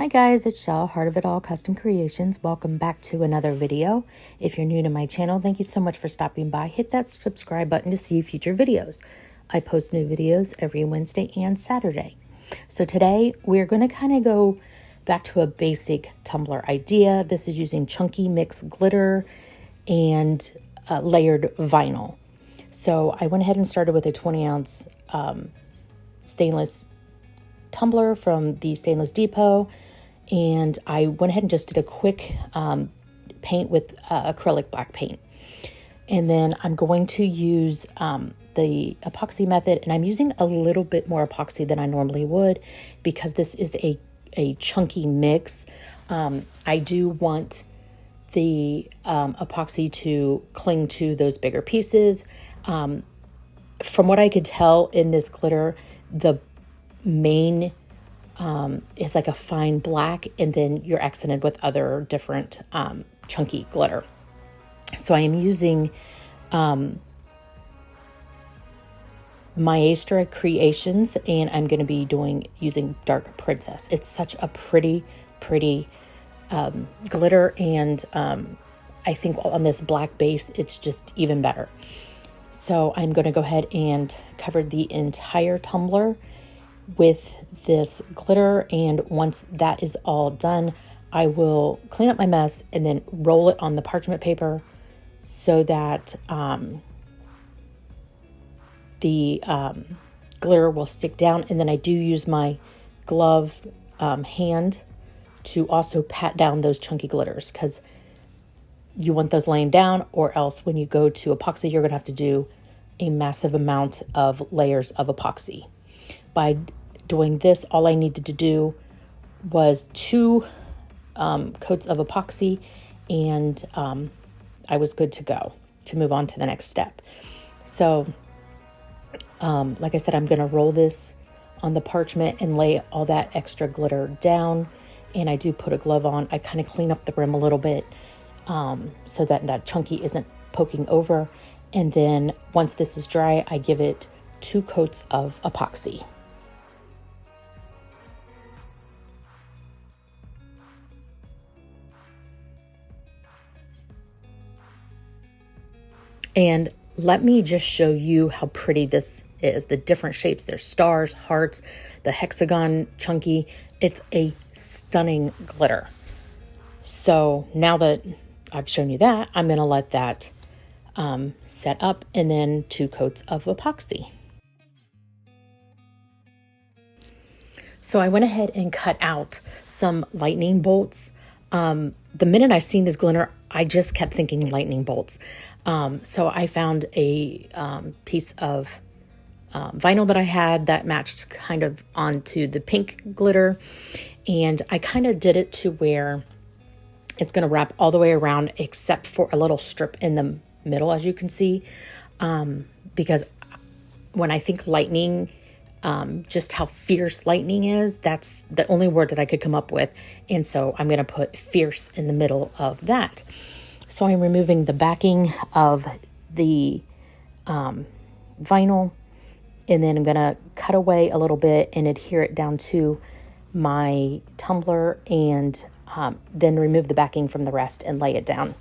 Hi guys, it's Shell, Heart of It All Custom Creations. Welcome back to another video. If you're new to my channel, thank you so much for stopping by. Hit that subscribe button to see future videos. I post new videos every Wednesday and Saturday. So today we're going to kind of go back to a basic tumbler idea. This is using chunky mixed glitter and layered vinyl. So I went ahead and started with a 20-ounce stainless tumbler from the Stainless Depot, and I went ahead and just did a quick paint with acrylic black paint. And then I'm going to use the epoxy method, and I'm using a little bit more epoxy than I normally would because this is a chunky mix. I do want the epoxy to cling to those bigger pieces. From what I could tell in this glitter, the main is like a fine black, and then you're accented with other different chunky glitter. So I am using Maestra Creations, and I'm going to be using Dark Princess. It's such a pretty glitter, and I think on this black base it's just even better. So I'm going to go ahead and cover the entire tumbler with this glitter, and once that is all done, I will clean up my mess and then roll it on the parchment paper so that the glitter will stick down. And then I do use my glove hand to also pat down those chunky glitters, because you want those laying down, or else when you go to epoxy, you're going to have to do a massive amount of layers of epoxy. By doing this, all I needed to do was 2 coats of epoxy, and I was good to go to move on to the next step. So like I said, I'm going to roll this on the parchment and lay all that extra glitter down, and I do put a glove on. I kind of clean up the rim a little bit so that that chunky isn't poking over, and then once this is dry, I give it 2 coats of epoxy. And let me just show you how pretty this is. The different shapes, there's stars, hearts, the hexagon chunky. It's a stunning glitter. So now that I've shown you that, I'm going to let that set up, and then 2 coats of epoxy. So I went ahead and cut out some lightning bolts. The minute I seen this glitter, I just kept thinking lightning bolts. So I found a piece of vinyl that I had that matched kind of onto the pink glitter, and I kind of did it to where it's going to wrap all the way around except for a little strip in the middle, as you can see, because when I think lightning, just how fierce lightning is, that's the only word that I could come up with, and so I'm going to put fierce in the middle of that. So I'm removing the backing of the vinyl, and then I'm going to cut away a little bit and adhere it down to my tumbler, and then remove the backing from the rest and lay it down.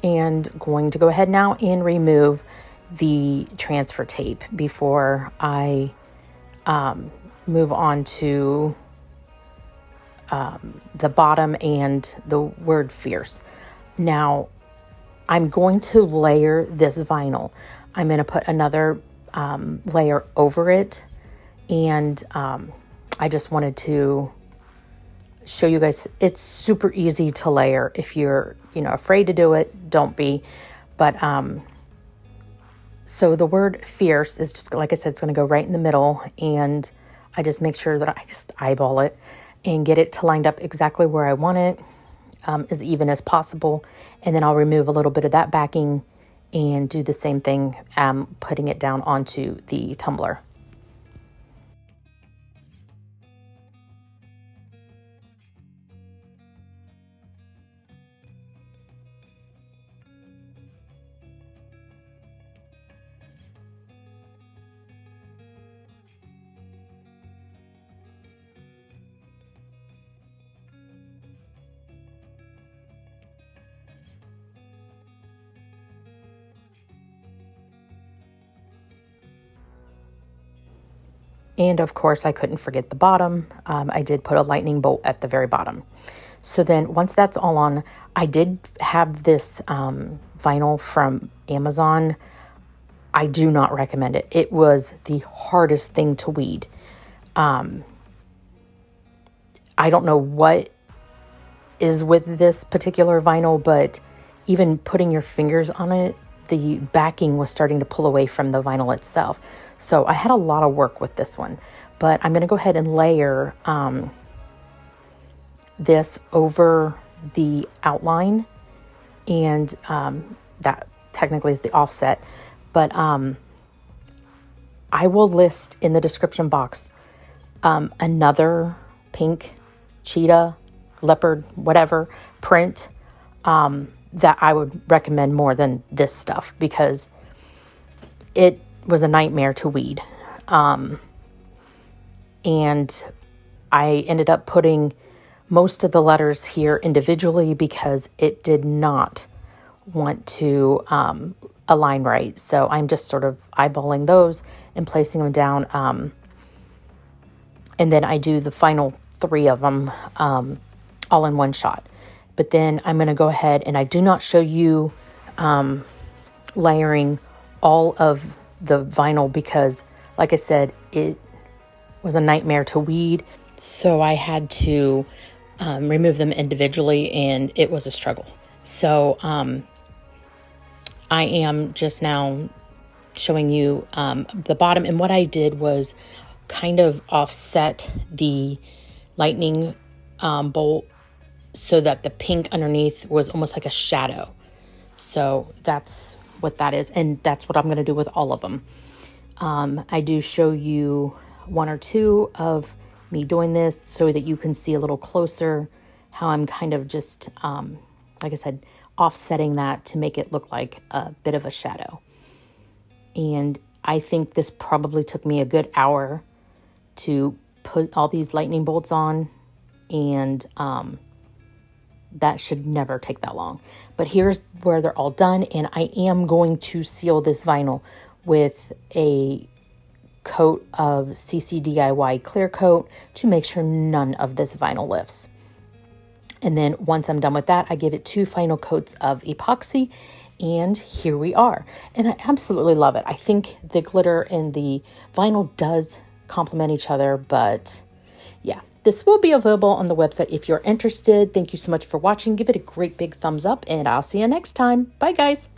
And going to go ahead now and remove the transfer tape before I move on to the bottom and the word fierce. Now, I'm going to layer this vinyl. I'm going to put another layer over it, and I just wanted to show you guys it's super easy to layer. If you're afraid to do it, don't be. But so the word fierce is just, like I said, it's going to go right in the middle, and I just make sure that I just eyeball it and get it to lined up exactly where I want it, as even as possible. And then I'll remove a little bit of that backing and do the same thing, putting it down onto the tumbler. And of course, I couldn't forget the bottom. I did put a lightning bolt at the very bottom. So then once that's all on, I did have this vinyl from Amazon. I do not recommend it. It was the hardest thing to weed. I don't know what is with this particular vinyl, but even putting your fingers on it, the backing was starting to pull away from the vinyl itself. So I had a lot of work with this one, but I'm going to go ahead and layer this over the outline, and that technically is the offset, but I will list in the description box another pink cheetah, leopard, whatever print that I would recommend more than this stuff, because it was a nightmare to weed. And I ended up putting most of the letters here individually because it did not want to align right. So I'm just sort of eyeballing those and placing them down. And then I do the final 3 of them all in one shot. But then I'm going to go ahead, and I do not show you layering all of the vinyl because, like I said, it was a nightmare to weed. So I had to remove them individually, and it was a struggle. So I am just now showing you the bottom. And what I did was kind of offset the lightning bolt so that the pink underneath was almost like a shadow. So that's what that is. And that's what I'm going to do with all of them. I do show you 1 or 2 of me doing this so that you can see a little closer how I'm kind of just, like I said, offsetting that to make it look like a bit of a shadow. And I think this probably took me a good hour to put all these lightning bolts on, and that should never take that long. But here's where they're all done, and I am going to seal this vinyl with a coat of Ccdiy clear coat to make sure none of this vinyl lifts. And then once I'm done with that, I give it 2 final coats of epoxy, and here we are. And I absolutely love it. I think the glitter and the vinyl does complement each other, but yeah, this will be available on the website if you're interested. Thank you so much for watching. Give it a great big thumbs up, and I'll see you next time. Bye, guys.